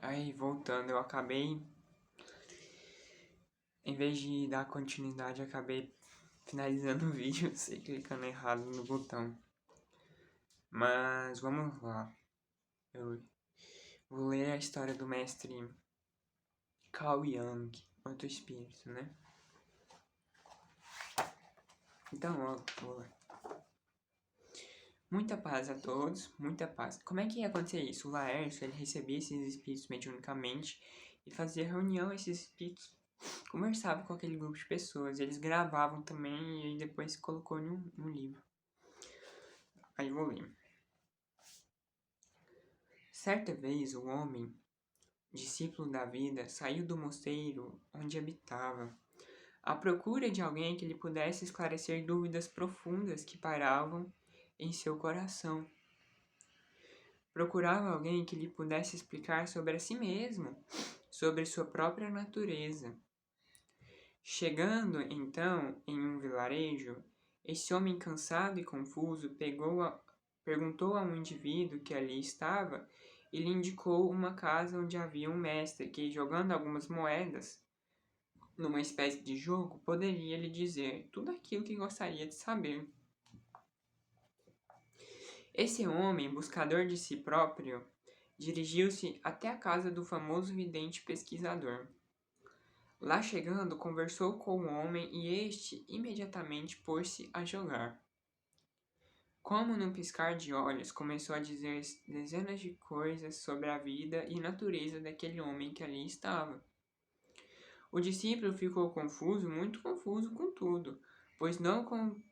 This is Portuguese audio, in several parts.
Aí, voltando, eu acabei, em vez de dar continuidade, acabei finalizando o vídeo sem clicando errado no botão. Mas vamos lá. Eu vou ler a história do mestre Carl Jung, outro espírito, né? Então, vou lá. Muita paz a todos, muita paz. Como é que ia acontecer isso? O Laércio, ele recebia esses espíritos mediunicamente e fazia reunião, esses espíritos conversavam com aquele grupo de pessoas. Eles gravavam também e depois colocou no livro. Aí vou ler. Certa vez o homem, discípulo da vida, saiu do mosteiro onde habitava, à procura de alguém que lhe pudesse esclarecer dúvidas profundas que pairavam em seu coração. Procurava alguém que lhe pudesse explicar sobre a si mesmo, sobre sua própria natureza. Chegando, então, em um vilarejo, esse homem cansado e confuso perguntou a um indivíduo que ali estava e lhe indicou uma casa onde havia um mestre que, jogando algumas moedas numa espécie de jogo, poderia lhe dizer tudo aquilo que gostaria de saber. Esse homem, buscador de si próprio, dirigiu-se até a casa do famoso vidente pesquisador. Lá chegando, conversou com o homem e este imediatamente pôs-se a jogar. Como num piscar de olhos, começou a dizer dezenas de coisas sobre a vida e natureza daquele homem que ali estava. O discípulo ficou confuso, muito confuso com tudo, pois não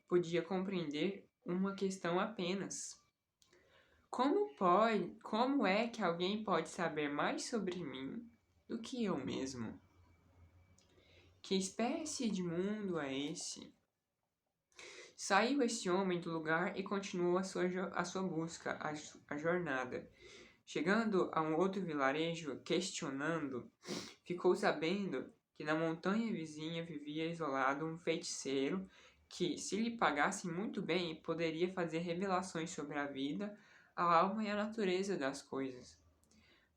podia compreender uma questão apenas. Como é que alguém pode saber mais sobre mim do que eu mesmo? Que espécie de mundo é esse? Saiu esse homem do lugar e continuou a sua busca, a jornada. Chegando a um outro vilarejo, questionando, ficou sabendo que na montanha vizinha vivia isolado um feiticeiro que, se lhe pagasse muito bem, poderia fazer revelações sobre a vida, a alma e a natureza das coisas.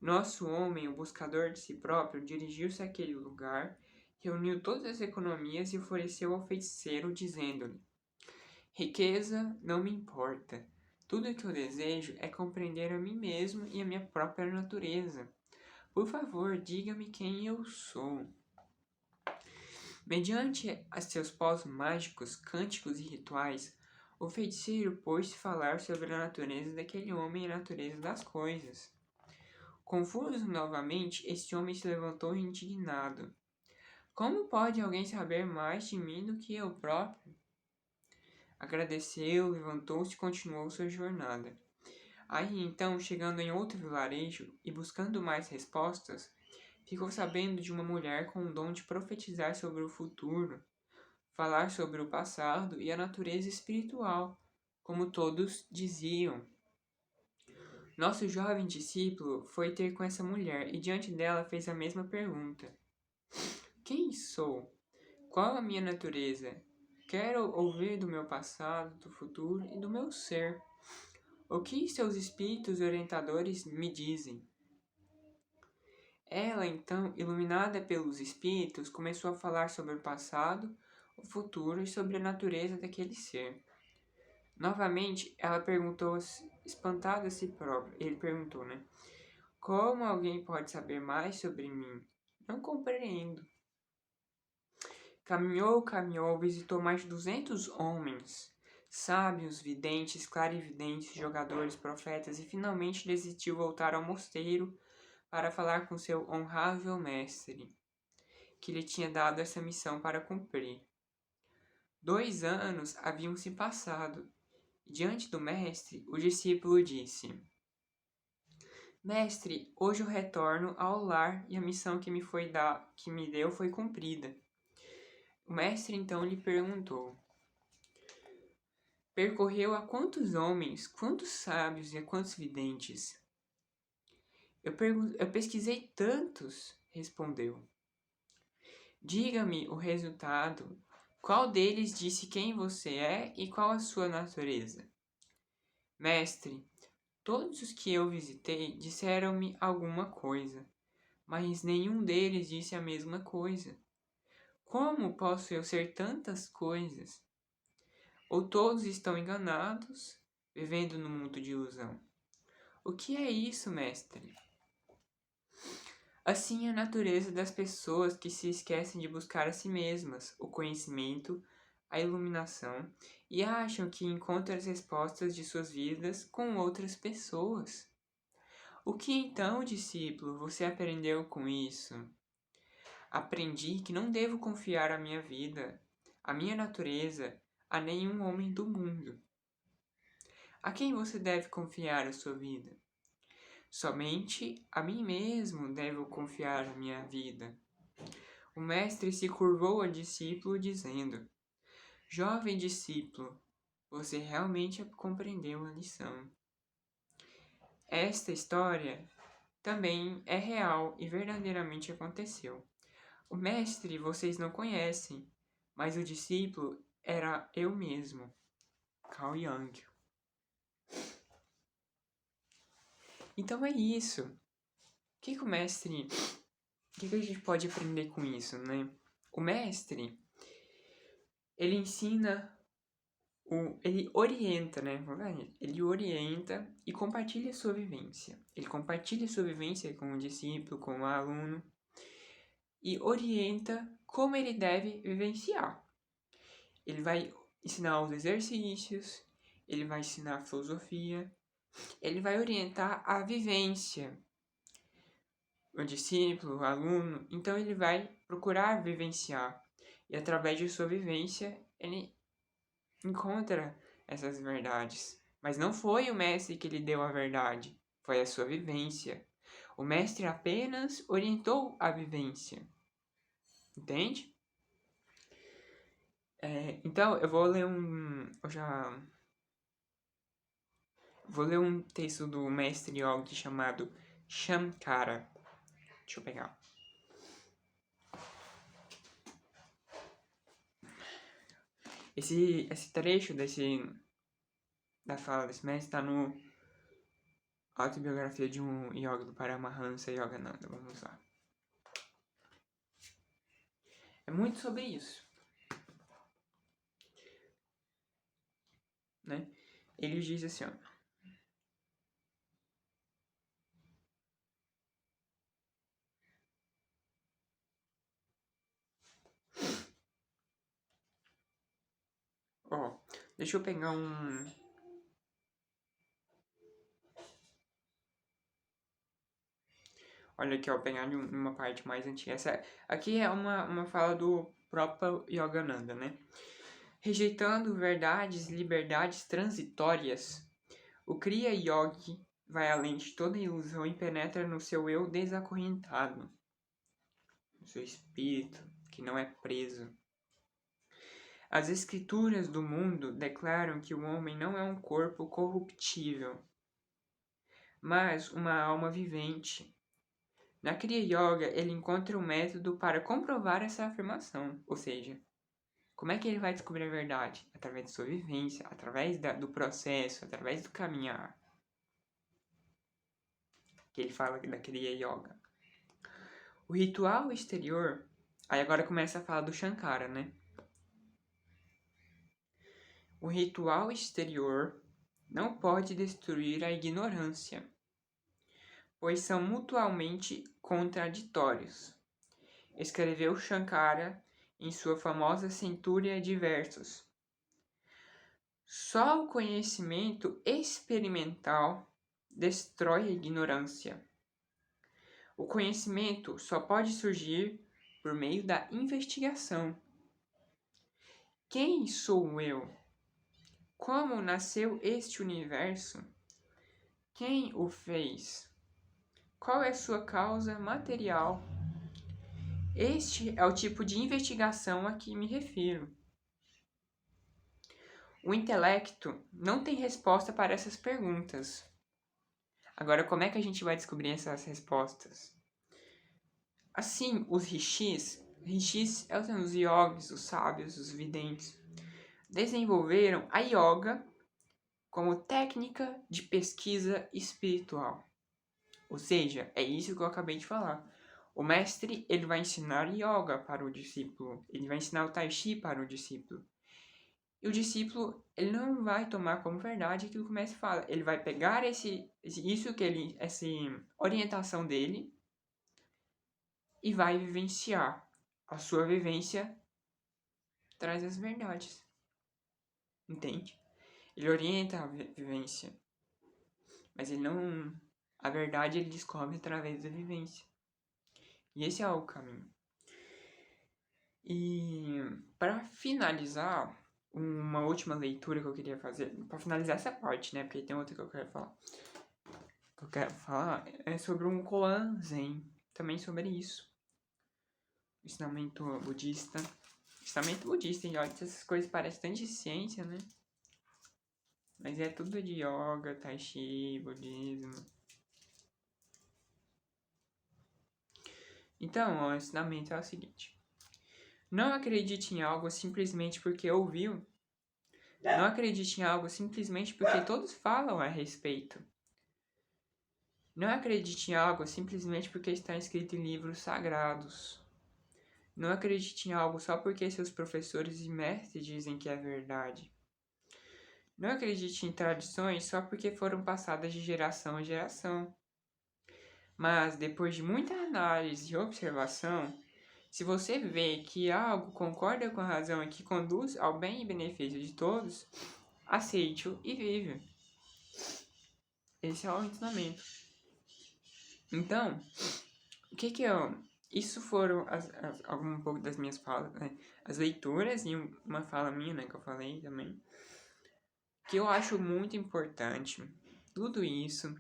Nosso homem, o buscador de si próprio, dirigiu-se àquele lugar, reuniu todas as economias e ofereceu ao feiticeiro, dizendo-lhe: riqueza não me importa. Tudo o que eu desejo é compreender a mim mesmo e a minha própria natureza. Por favor, diga-me quem eu sou. Mediante a seus pós mágicos, cânticos e rituais, o feiticeiro pôs-se a falar sobre a natureza daquele homem e a natureza das coisas. Confuso novamente, este homem se levantou indignado. Como pode alguém saber mais de mim do que eu próprio? Agradeceu, levantou-se e continuou sua jornada. Aí então, chegando em outro vilarejo e buscando mais respostas, ficou sabendo de uma mulher com o dom de profetizar sobre o futuro, falar sobre o passado e a natureza espiritual, como todos diziam. Nosso jovem discípulo foi ter com essa mulher e diante dela fez a mesma pergunta. Quem sou? Qual a minha natureza? Quero ouvir do meu passado, do futuro e do meu ser. O que seus espíritos orientadores me dizem? Ela, então, iluminada pelos espíritos, começou a falar sobre o passado, o futuro e sobre a natureza daquele ser. Novamente, ela perguntou, espantada a si própria. Ele perguntou, né? Como alguém pode saber mais sobre mim? Não compreendo. Caminhou, visitou mais de 200 homens, sábios, videntes, clarividentes, jogadores, profetas e finalmente decidiu voltar ao mosteiro para falar com seu honrável mestre, que lhe tinha dado essa missão para cumprir. 2 anos haviam se passado. Diante do mestre, o discípulo disse: Mestre, hoje eu retorno ao lar e a missão que me deu foi cumprida. O mestre então lhe perguntou: percorreu a quantos homens, quantos sábios e a quantos videntes? Eu pesquisei tantos, respondeu. Diga-me o resultado. Qual deles disse quem você é e qual a sua natureza? Mestre, todos os que eu visitei disseram-me alguma coisa, mas nenhum deles disse a mesma coisa. Como posso eu ser tantas coisas? Ou todos estão enganados, vivendo num mundo de ilusão? O que é isso, mestre? Assim é a natureza das pessoas que se esquecem de buscar a si mesmas o conhecimento, a iluminação e acham que encontram as respostas de suas vidas com outras pessoas. O que então, discípulo, você aprendeu com isso? Aprendi que não devo confiar a minha vida, a minha natureza, a nenhum homem do mundo. A quem você deve confiar a sua vida? Somente a mim mesmo devo confiar a minha vida. O mestre se curvou ao discípulo, dizendo: Jovem discípulo, você realmente compreendeu a lição. Esta história também é real e verdadeiramente aconteceu. O mestre vocês não conhecem, mas o discípulo era eu mesmo, Carl Jung. Então é isso. O que o mestre... O que a gente pode aprender com isso, né? O mestre, ele ensina, ele orienta, né? Ele orienta e compartilha a sua vivência. Ele compartilha a sua vivência com o discípulo, com o aluno, e orienta como ele deve vivenciar. Ele vai ensinar os exercícios, ele vai ensinar a filosofia, ele vai orientar a vivência. O discípulo, o aluno, então ele vai procurar vivenciar. E através de sua vivência, ele encontra essas verdades. Mas não foi o mestre que lhe deu a verdade, foi a sua vivência. O mestre apenas orientou a vivência. Entende? Então, eu vou ler Vou ler um texto do mestre Yogi chamado Shankara. Deixa eu pegar. Esse trecho da fala desse mestre está no Autobiografia de um Yoga do Paramahansa Yogananda. Vamos lá. É muito sobre isso, né? Ele diz assim, ó. Ó, deixa eu pegar um... Olha aqui, ó, pegar uma parte mais antiga. Essa aqui é uma fala do próprio Yogananda, né? Rejeitando verdades, liberdades transitórias, o Kriya Yogi vai além de toda ilusão e penetra no seu eu desacorrentado, no seu espírito, que não é preso. As escrituras do mundo declaram que o homem não é um corpo corruptível, mas uma alma vivente. Na Kriya Yoga, ele encontra um método para comprovar essa afirmação, ou seja, como é que ele vai descobrir a verdade? Através de sua vivência, através do processo, através do caminhar. Que ele fala da Kriya Yoga. O ritual exterior, aí agora começa a falar do Shankara, né? O ritual exterior não pode destruir a ignorância, pois são mutuamente contraditórios. Escreveu Shankara em sua famosa Centúria de Versos. Só o conhecimento experimental destrói a ignorância. O conhecimento só pode surgir por meio da investigação. Quem sou eu? Como nasceu este universo? Quem o fez? Qual é sua causa material? Este é o tipo de investigação a que me refiro. O intelecto não tem resposta para essas perguntas. Agora, como é que a gente vai descobrir essas respostas? Assim, os rishis são os yogis, os sábios, os videntes, desenvolveram a yoga como técnica de pesquisa espiritual. Ou seja, é isso que eu acabei de falar. O mestre, ele vai ensinar yoga para o discípulo, ele vai ensinar o tai chi para o discípulo. E o discípulo, ele não vai tomar como verdade aquilo que o mestre fala. Ele vai pegar essa orientação dele e vai vivenciar. A sua vivência traz as verdades. Entende? Ele orienta a vivência. Mas ele não... A verdade ele descobre através da vivência. E esse é o caminho. E para finalizar, uma última leitura que eu queria fazer, para finalizar essa parte, né? Porque tem outra que eu quero falar. O que eu quero falar é sobre um koan zen, também sobre isso. Ensinamento budista. Ensinamento budista, e olha, essas coisas parecem tanto de ciência, né? Mas é tudo de yoga, tai chi, budismo. Então, o ensinamento é o seguinte. Não acredite em algo simplesmente porque ouviu. Não acredite em algo simplesmente porque todos falam a respeito. Não acredite em algo simplesmente porque está escrito em livros sagrados. Não acredite em algo só porque seus professores e mestres dizem que é verdade. Não acredite em tradições só porque foram passadas de geração em geração. Mas, depois de muita análise e observação, se você vê que algo concorda com a razão e que conduz ao bem e benefício de todos, aceite-o e vive. Esse é o ensinamento. Então, o que eu... Isso foram um pouco das minhas falas, né? As leituras e uma fala minha, né, que eu falei também. Que eu acho muito importante. Tudo isso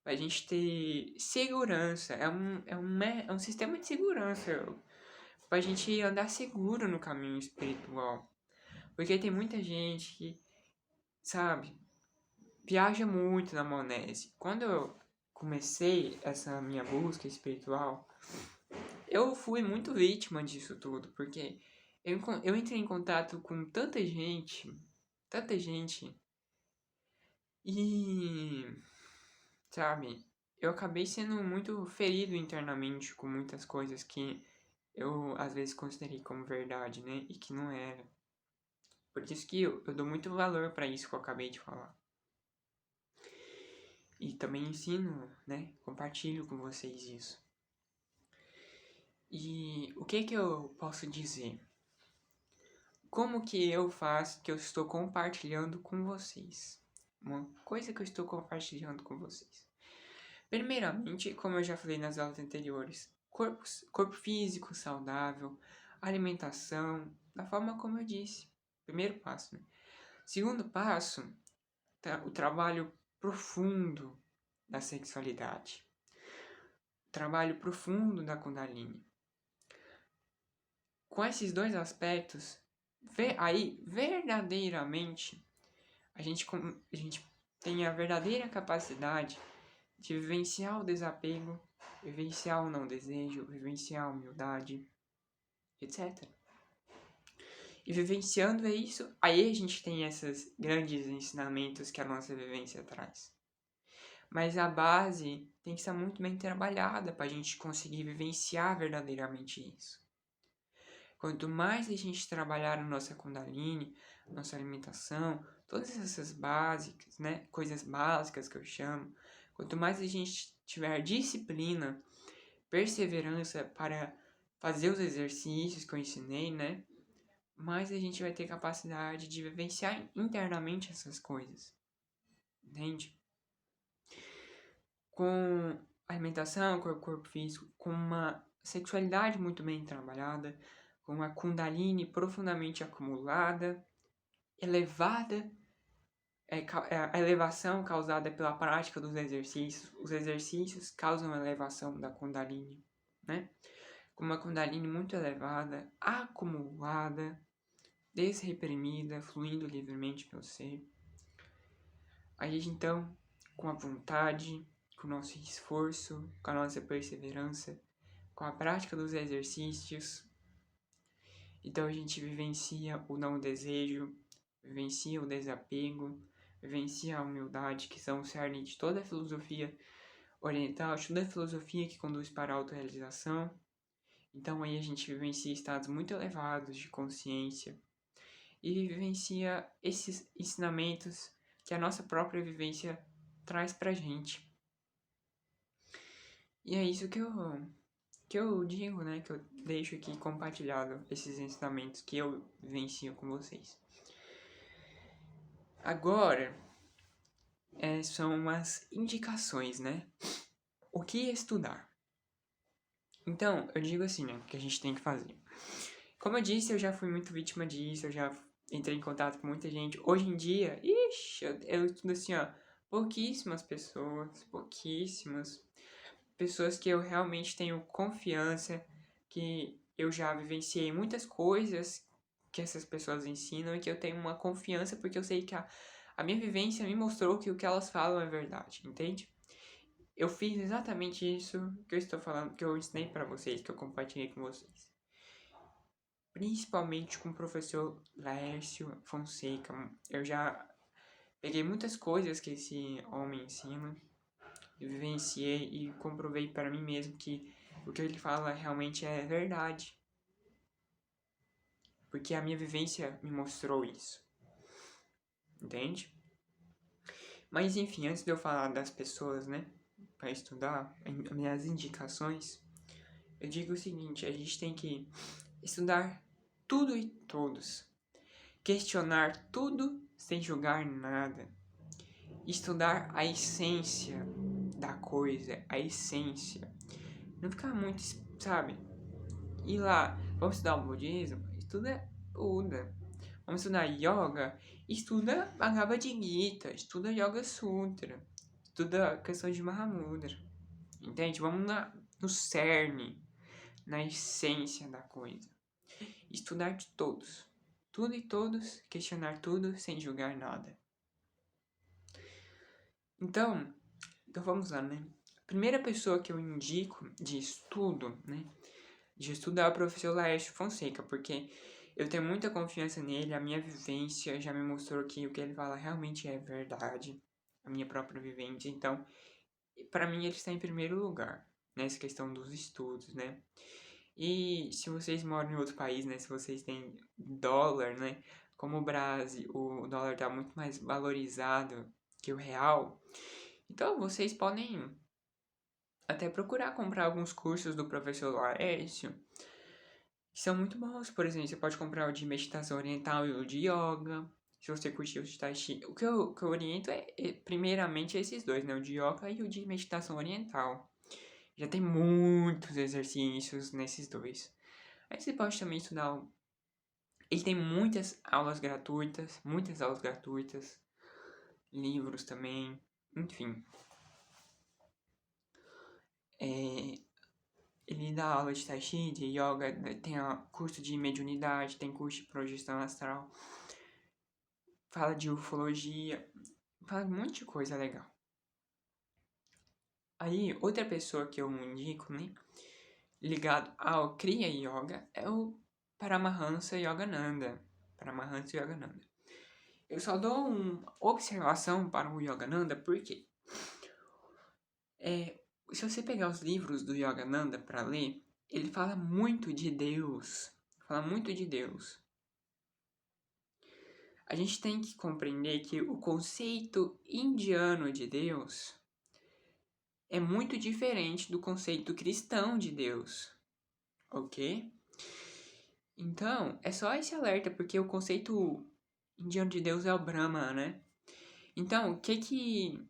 pra gente ter segurança. É um sistema de segurança. Pra gente andar seguro no caminho espiritual. Porque tem muita gente que, sabe, viaja muito na maionese. Quando eu comecei essa minha busca espiritual, eu fui muito vítima disso tudo, porque eu entrei em contato com tanta gente, e, sabe, eu acabei sendo muito ferido internamente com muitas coisas que eu às vezes considerei como verdade, né, e que não era. Por isso que eu dou muito valor para isso que eu acabei de falar. E também ensino, né, compartilho com vocês isso. E o que eu posso dizer? Como que eu faço que eu estou compartilhando com vocês? Uma coisa que eu estou compartilhando com vocês. Primeiramente, como eu já falei nas aulas anteriores, corpo físico saudável, alimentação, da forma como eu disse. Primeiro passo, né? Segundo passo, o trabalho profundo da sexualidade. O trabalho profundo da Kundalini. Com esses dois aspectos, aí verdadeiramente a gente tem a verdadeira capacidade de vivenciar o desapego, vivenciar o não desejo, vivenciar a humildade, etc. E vivenciando isso, aí a gente tem esses grandes ensinamentos que a nossa vivência traz. Mas a base tem que estar muito bem trabalhada para a gente conseguir vivenciar verdadeiramente isso. Quanto mais a gente trabalhar a nossa Kundalini, nossa alimentação, todas essas básicas, né, coisas básicas que eu chamo, quanto mais a gente tiver disciplina, perseverança para fazer os exercícios que eu ensinei, né, mais a gente vai ter capacidade de vivenciar internamente essas coisas. Entende? Com alimentação, com o corpo físico, com uma sexualidade muito bem trabalhada, com uma Kundalini profundamente acumulada, elevada, a elevação causada pela prática dos exercícios. Os exercícios causam a elevação da Kundalini, né? Com uma Kundalini muito elevada, acumulada, desreprimida, fluindo livremente pelo ser. Aí então, com a vontade, com o nosso esforço, com a nossa perseverança, com a prática dos exercícios, então a gente vivencia o não desejo, vivencia o desapego, vivencia a humildade, que são o cerne de toda a filosofia oriental estuda a filosofia que conduz para a autorrealização. Então aí a gente vivencia estados muito elevados de consciência e vivencia esses ensinamentos que a nossa própria vivência traz pra gente. E é isso que eu digo, né? Que eu deixo aqui compartilhado, esses ensinamentos que eu vivencio com vocês. Agora, são umas indicações, né? O que estudar? Então, eu digo assim, né? O que a gente tem que fazer. Como eu disse, eu já fui muito vítima disso, eu já entrei em contato com muita gente. Hoje em dia, eu estudo assim, ó, pouquíssimas pessoas que eu realmente tenho confiança, que eu já vivenciei muitas coisas que essas pessoas ensinam e que eu tenho uma confiança porque eu sei que a minha vivência me mostrou que o que elas falam é verdade, entende? Eu fiz exatamente isso que eu estou falando, que eu ensinei pra vocês, que eu compartilhei com vocês. Principalmente com o professor Laércio Fonseca. Eu já peguei muitas coisas que esse homem ensina, vivenciei e comprovei para mim mesmo que o que ele fala realmente é verdade. Porque a minha vivência me mostrou isso. Entende? Mas enfim, antes de eu falar das pessoas, né, para estudar, minhas indicações, eu digo o seguinte: a gente tem que estudar tudo e todos, questionar tudo sem julgar nada, estudar a essência da coisa, a essência. Não ficar muito, sabe? Ir lá, vamos estudar o budismo? Estuda Buda. Vamos estudar yoga? Estuda Bhagavad Gita, estuda Yoga Sutra, estuda questões de Mahamudra. Entende? Vamos no cerne, na essência da coisa. Estudar de todos. Tudo e todos, questionar tudo sem julgar nada. Então vamos lá, né? A primeira pessoa que eu indico de estudo, né? De estudo é o professor Laércio Fonseca, porque eu tenho muita confiança nele, a minha vivência já me mostrou que o que ele fala realmente é verdade, a minha própria vivência. Então, para mim ele está em primeiro lugar nessa questão dos estudos, né? E se vocês moram em outro país, né? Se vocês têm dólar, né? Como o Brasil, o dólar está muito mais valorizado que o real, então vocês podem até procurar comprar alguns cursos do professor Laércio, que são muito bons. Por exemplo, você pode comprar o de meditação oriental e o de yoga. Se você curtir o de tai chi. O que eu oriento primeiramente, esses dois, né? O de yoga e o de meditação oriental. Já tem muitos exercícios nesses dois. Aí você pode também estudar. Ele tem muitas aulas gratuitas. Livros também. Enfim. Ele dá aula de tai chi, de yoga, tem curso de mediunidade, tem curso de projeção astral, fala de ufologia, fala um monte de coisa legal. Aí, outra pessoa que eu indico, né, ligado ao Kriya Yoga, é o Paramahansa Yogananda. Eu só dou uma observação para o Yogananda, porque se você pegar os livros do Yogananda para ler, ele fala muito de Deus. A gente tem que compreender que o conceito indiano de Deus é muito diferente do conceito cristão de Deus, ok? Então, é só esse alerta, porque o conceito indiano de Deus é o Brahma, né? Então, o que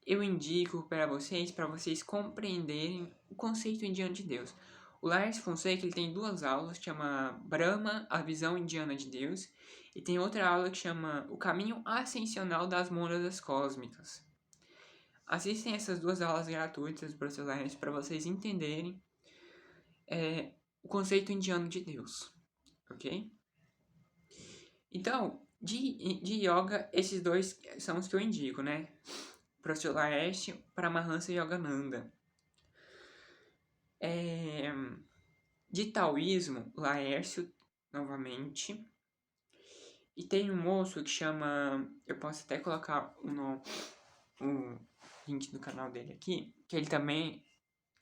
eu indico para vocês compreenderem o conceito indiano de Deus? O Lars Fonseca, ele tem 2 aulas, que chama Brahma, a visão indiana de Deus, e tem outra aula que chama O Caminho Ascensional das Mônadas Cósmicas. Assistem essas 2 aulas gratuitas do professor Lars para vocês entenderem o conceito indiano de Deus, ok? Então, de yoga, esses 2 são os que eu indico, né? Professor Laércio, Paramahansa Yogananda. De taoísmo, Laércio, novamente. E tem um moço que chama... Eu posso até colocar link do canal dele aqui, que ele também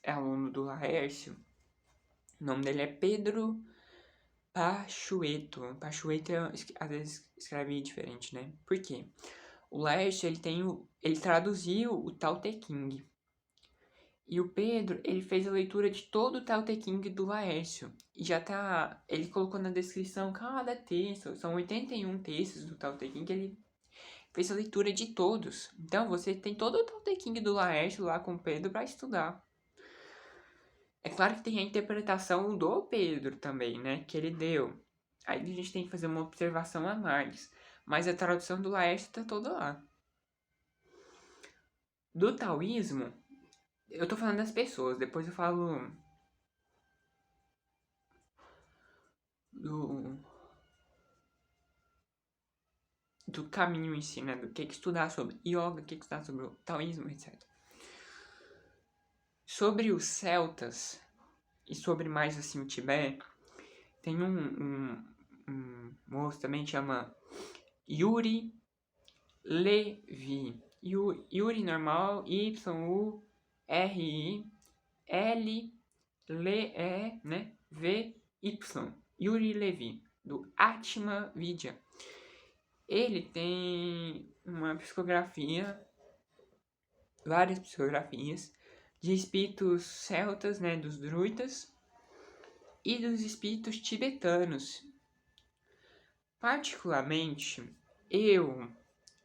é aluno do Laércio. O nome dele é Pedro Pachueto. Pachueto, às vezes, escreve diferente, né? Por quê? O Laércio, ele traduziu o Tao Te Ching. E o Pedro, ele fez a leitura de todo o Tao Te Ching do Laércio. E ele colocou na descrição cada texto, são 81 textos do Tao Te Ching, que ele fez a leitura de todos. Então, você tem todo o Tao Te Ching do Laércio lá com o Pedro para estudar. É claro que tem a interpretação do Pedro também, né, que ele deu. Aí a gente tem que fazer uma observação a mais. Mas a tradução do Laércio tá toda lá. Do taoísmo, eu tô falando das pessoas, depois eu falo do caminho em si, né? Do que estudar sobre yoga, o que estudar sobre o taoísmo, etc. Sobre os celtas e sobre mais assim o Tibete, tem um moço também que chama Yuri Levi. Yuri normal, Y-U-R-I L-L-E, né? V-Y. Yuri Levi, do Atma Vidya. Ele tem uma psicografia, várias psicografias, de espíritos celtas, né? Dos druidas e dos espíritos tibetanos. Particularmente, eu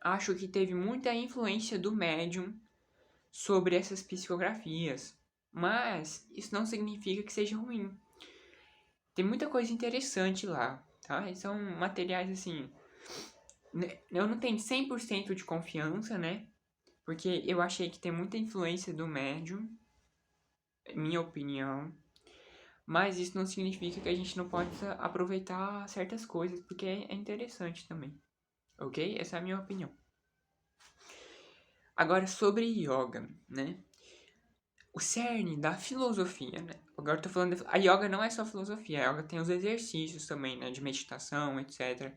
acho que teve muita influência do médium sobre essas psicografias, mas isso não significa que seja ruim. Tem muita coisa interessante lá, tá? E são materiais assim, eu não tenho 100% de confiança, né? Porque eu achei que tem muita influência do médium, minha opinião. Mas isso não significa que a gente não possa aproveitar certas coisas, porque é interessante também. Ok? Essa é a minha opinião. Agora, sobre yoga, né? O cerne da filosofia, né? Agora eu tô falando... A yoga não é só filosofia. A yoga tem os exercícios também, né? De meditação, etc.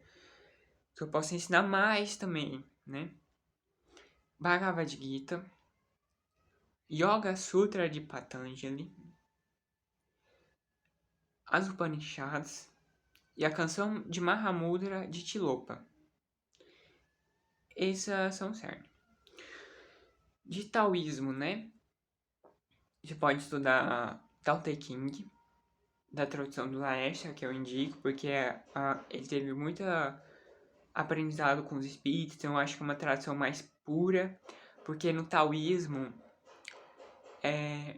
Que eu posso ensinar mais também, né? Bhagavad Gita. Yoga Sutra de Patanjali. As Upanishads. E a canção de Mahamudra de Tilopa. Essas são o cerne. De taoísmo, né? Você pode estudar Tao Te Ching, da tradução do Laércio, que eu indico, porque ele teve muito aprendizado com os espíritos, então eu acho que é uma tradução mais pura, porque no taoísmo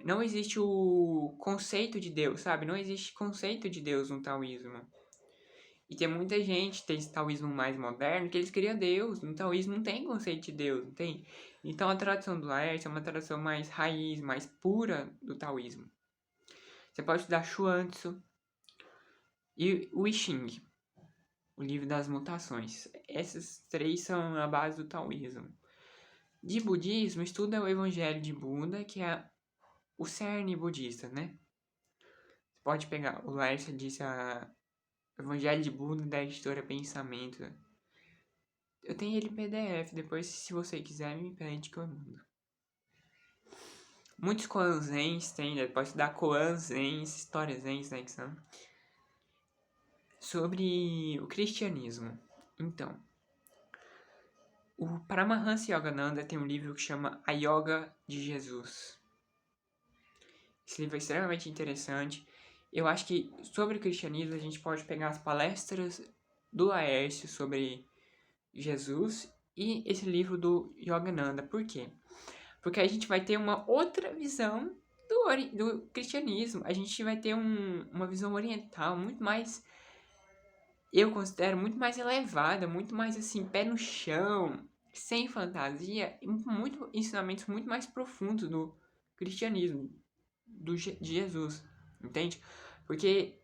não existe o conceito de Deus, sabe? Não existe conceito de Deus no taoísmo. E tem muita gente, tem esse taoísmo mais moderno, que eles criam Deus. No taoísmo não tem conceito de Deus, não tem? Então a tradução do Laércio é uma tradução mais raiz, mais pura do taoísmo. Você pode estudar Xuanzi e o I Ching, o livro das mutações. Essas três são a base do taoísmo. De budismo, estuda o Evangelho de Buda, que é o cerne budista, né? Você pode pegar, o Laércio disse o Evangelho de Buda da editora Pensamento. Eu tenho ele em PDF, depois se você quiser me pede que eu mando. Muitos koans zens tem, né? Pode estudar koans zens, histórias zens, né, que são. Sobre o cristianismo. Então, o Paramahansa Yogananda tem um livro que chama A Yoga de Jesus. Esse livro é extremamente interessante. Eu acho que sobre o cristianismo a gente pode pegar as palestras do Laércio sobre Jesus e esse livro do Yogananda. Por quê? Porque a gente vai ter uma outra visão do cristianismo. A gente vai ter uma visão oriental muito mais, eu considero, muito mais elevada, muito mais assim, pé no chão, sem fantasia, e ensinamentos muito mais profundos do cristianismo, de Jesus, entende? Porque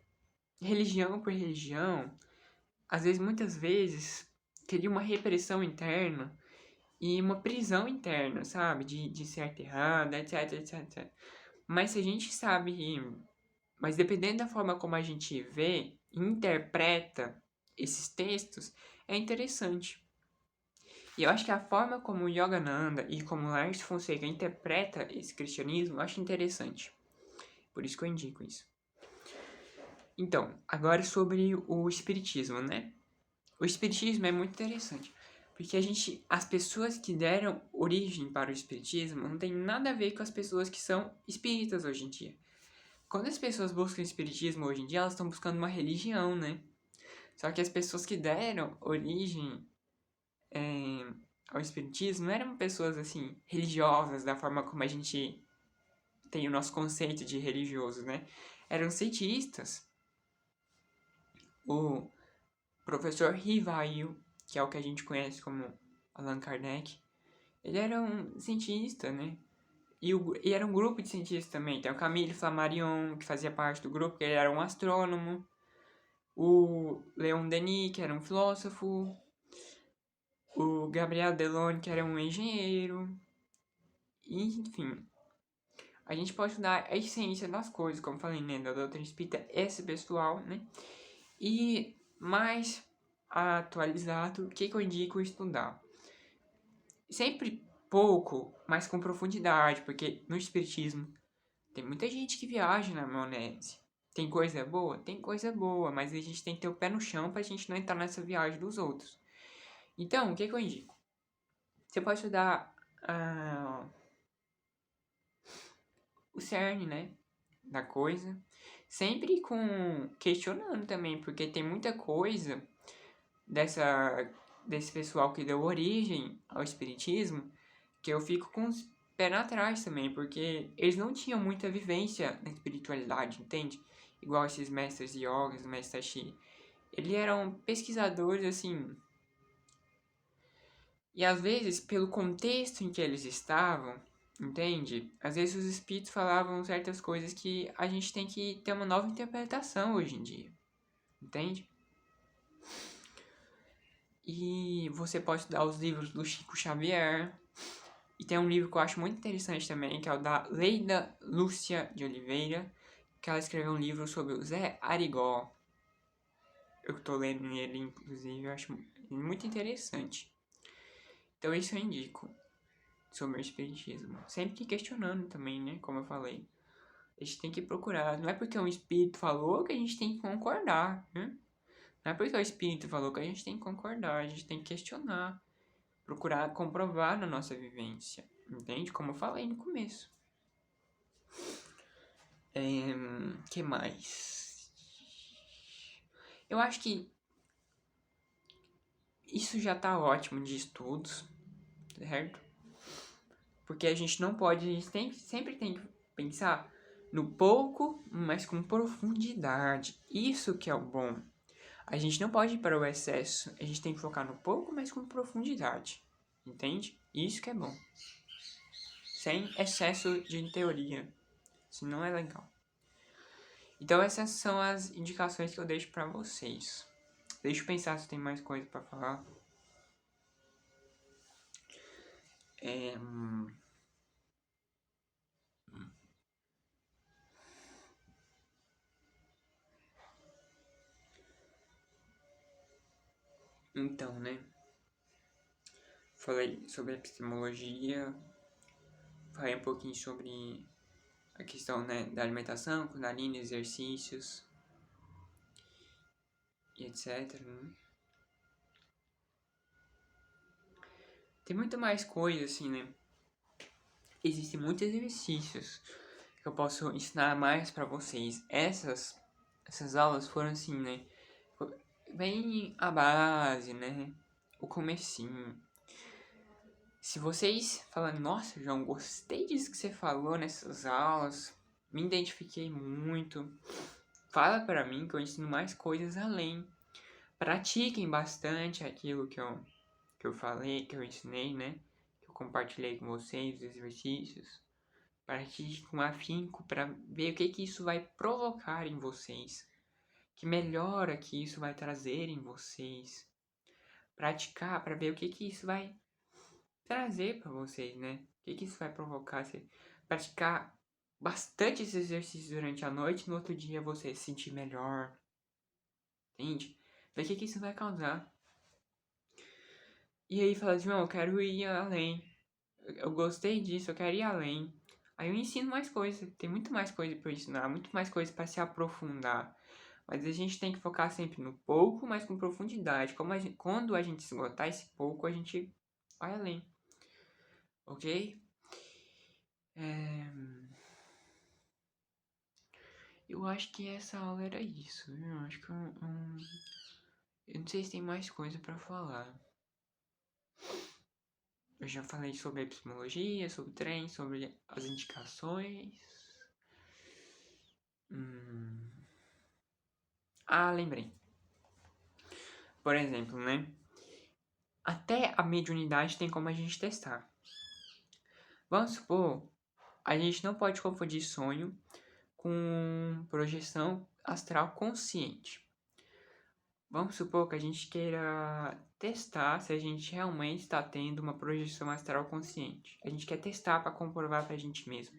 religião por religião, às vezes, muitas vezes, teria uma repressão interna e uma prisão interna, sabe? De certo e errado, etc, etc. Mas se a gente sabe, mas dependendo da forma como a gente vê e interpreta esses textos, é interessante. E eu acho que a forma como o Yogananda e como o Laércio Fonseca interpreta esse cristianismo, eu acho interessante. Por isso que eu indico isso. Então, agora sobre o espiritismo, né? O espiritismo é muito interessante, porque as pessoas que deram origem para o espiritismo não tem nada a ver com as pessoas que são espíritas hoje em dia. Quando as pessoas buscam espiritismo hoje em dia, elas estão buscando uma religião, né? Só que as pessoas que deram origem ao espiritismo não eram pessoas, assim, religiosas, da forma como a gente tem o nosso conceito de religiosos, né? Eram cientistas. O professor Rivail, que é o que a gente conhece como Allan Kardec, ele era um cientista, né? E era um grupo de cientistas também. Tem o Camille Flammarion, que fazia parte do grupo, que ele era um astrônomo. O Leon Denis, que era um filósofo. O Gabriel Delone, que era um engenheiro. Enfim, a gente pode estudar a essência das coisas, como falei, né? Da doutrina espírita, esse pessoal, né? E mais atualizado, o que eu indico estudar? Sempre pouco, mas com profundidade, porque no espiritismo tem muita gente que viaja na maionese. Tem coisa boa? Tem coisa boa, mas a gente tem que ter o pé no chão pra gente não entrar nessa viagem dos outros. Então, o que eu indico? Você pode estudar o cerne, né, da coisa, sempre questionando também, porque tem muita coisa desse pessoal que deu origem ao espiritismo que eu fico com os pés atrás também, porque eles não tinham muita vivência na espiritualidade, entende? Igual esses mestres yogas, mestres Tashi. Eles eram pesquisadores, assim. E às vezes, pelo contexto em que eles estavam, entende? Às vezes os espíritos falavam certas coisas que a gente tem que ter uma nova interpretação hoje em dia, entende? E você pode estudar os livros do Chico Xavier. E tem um livro que eu acho muito interessante também, que é o da Leida Lúcia de Oliveira, que ela escreveu um livro sobre o Zé Arigó. Eu tô lendo ele, inclusive, eu acho muito interessante. Então isso eu indico sobre o espiritismo. Sempre questionando também, né, como eu falei. A gente tem que procurar. Não é porque um espírito falou que a gente tem que concordar, né? Não é porque o espírito falou que a gente tem que concordar. A gente tem que questionar. Procurar comprovar na nossa vivência. Entende? Como eu falei no começo. Que mais? Eu acho que isso já tá ótimo de estudos, certo? Porque a gente não pode, a gente sempre tem que pensar no pouco, mas com profundidade. Isso que é o bom. A gente não pode ir para o excesso, a gente tem que focar no pouco, mas com profundidade. Entende? Isso que é bom. Sem excesso de teoria. Senão é legal. Então essas são as indicações que eu deixo pra vocês. Deixa eu pensar se tem mais coisa pra falar. Então, né? Falei sobre epistemologia. Falei um pouquinho sobre a questão, né, da alimentação, Kundalini, exercícios e etc. Né? Tem muito mais coisa, assim, né? Existem muitos exercícios que eu posso ensinar mais pra vocês. Essas aulas foram assim, né? Bem a base, né? O comecinho. Se vocês falarem, nossa, João, gostei disso que você falou nessas aulas, me identifiquei muito, fala pra mim que eu ensino mais coisas além. Pratiquem bastante aquilo que eu falei, que eu ensinei, né? Que eu compartilhei com vocês, os exercícios. Pratiquem com afinco para ver o que isso vai provocar em vocês. Que melhora que isso vai trazer em vocês. Praticar para ver o que isso vai trazer para vocês, né? O que isso vai provocar? Você praticar bastante esse exercício durante a noite, no outro dia você se sentir melhor, entende? Ver o que isso vai causar. E aí fala assim, não, eu quero ir além. Eu gostei disso, eu quero ir além. Aí eu ensino mais coisas. Tem muito mais coisa pra eu ensinar, muito mais coisa pra se aprofundar. Mas a gente tem que focar sempre no pouco, mas com profundidade. Quando a gente esgotar esse pouco, a gente vai além. Ok? Eu acho que essa aula era isso. Eu acho que eu não sei se tem mais coisa pra falar. Eu já falei sobre a epistemologia, sobre o trem, sobre as indicações. Ah, lembrei. Por exemplo, né? Até a mediunidade tem como a gente testar. Vamos supor, a gente não pode confundir sonho com projeção astral consciente. Vamos supor que a gente queira testar se a gente realmente está tendo uma projeção astral consciente. A gente quer testar para comprovar para a gente mesmo.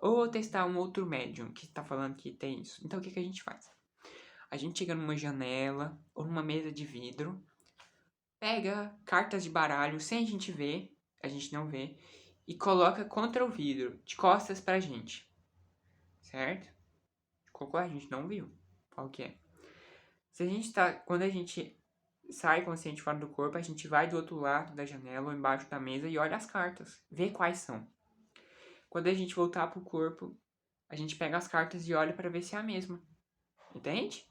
Ou testar um outro médium que está falando que tem isso. Então o que a gente faz? A gente chega numa janela ou numa mesa de vidro, pega cartas de baralho sem a gente ver, a gente não vê, e coloca contra o vidro, de costas pra gente. Certo? Colocou, a gente não viu. Qual que é? Se a gente tá. Quando a gente sai consciente fora do corpo, a gente vai do outro lado da janela ou embaixo da mesa e olha as cartas. Vê quais são. Quando a gente voltar pro corpo, a gente pega as cartas e olha para ver se é a mesma. Entende?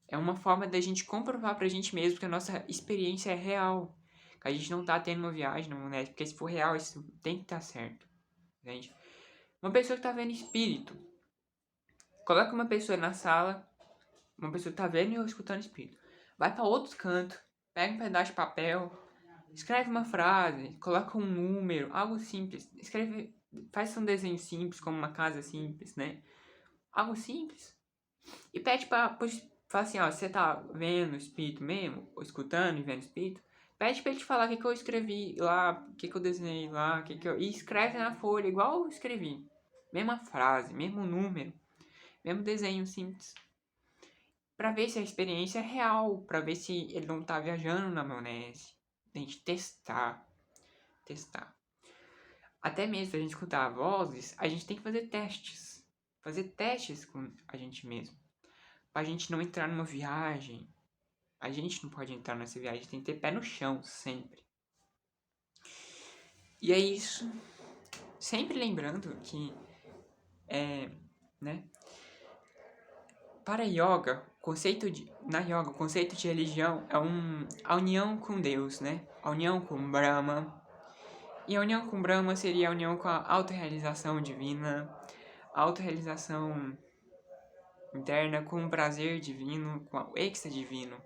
É uma forma da gente comprovar pra gente mesmo que a nossa experiência é real. Que a gente não tá tendo uma viagem na monete. Porque se for real, isso tem que estar certo. Entende? Uma pessoa que tá vendo espírito. Coloca uma pessoa na sala. Uma pessoa que tá vendo e escutando espírito. Vai para outro canto. Pega um pedaço de papel. Escreve uma frase. Coloca um número. Algo simples. Escreve. Faz um desenho simples, como uma casa simples, né? Algo simples. E pede pra fala assim, ó, você tá vendo o espírito mesmo? Ou escutando e vendo o espírito? Pede pra ele te falar o que eu escrevi lá, o que eu desenhei lá, E escreve na folha, igual eu escrevi. Mesma frase, mesmo número, mesmo desenho simples. Pra ver se a experiência é real, pra ver se ele não tá viajando na maionese. Tem que testar. Testar. Até mesmo pra gente escutar vozes, a gente tem que fazer testes. Fazer testes com a gente mesmo. Pra gente não entrar numa viagem. A gente não pode entrar nessa viagem, tem que ter pé no chão, sempre. E é isso. Sempre lembrando que, né? Para yoga, na yoga, o conceito de religião é a união com Deus, né? A união com Brahma. E a união com Brahma seria a união com a autorrealização divina, a autorrealização interna, com o prazer divino, com o êxtase divino.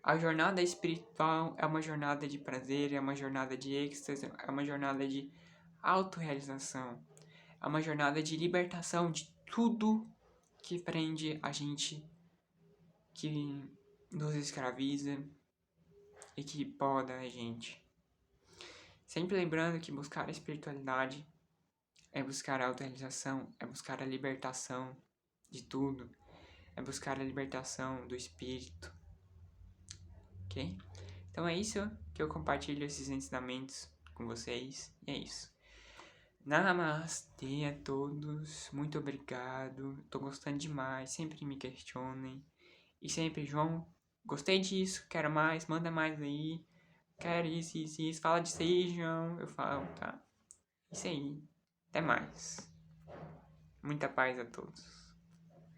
A jornada espiritual é uma jornada de prazer, é uma jornada de êxtase, é uma jornada de autorrealização. É uma jornada de libertação de tudo que prende a gente, que nos escraviza e que poda a gente. Sempre lembrando que buscar a espiritualidade é buscar a autorrealização, é buscar a libertação de tudo, é buscar a libertação do espírito. Ok? Então é isso que eu compartilho esses ensinamentos com vocês. E é isso. Namastê a todos. Muito obrigado. Tô gostando demais. Sempre me questionem. E sempre, João, gostei disso. Quero mais. Manda mais aí. Quero isso, isso, isso. Fala disso aí, João. Eu falo, tá? Isso aí. Até mais. Muita paz a todos.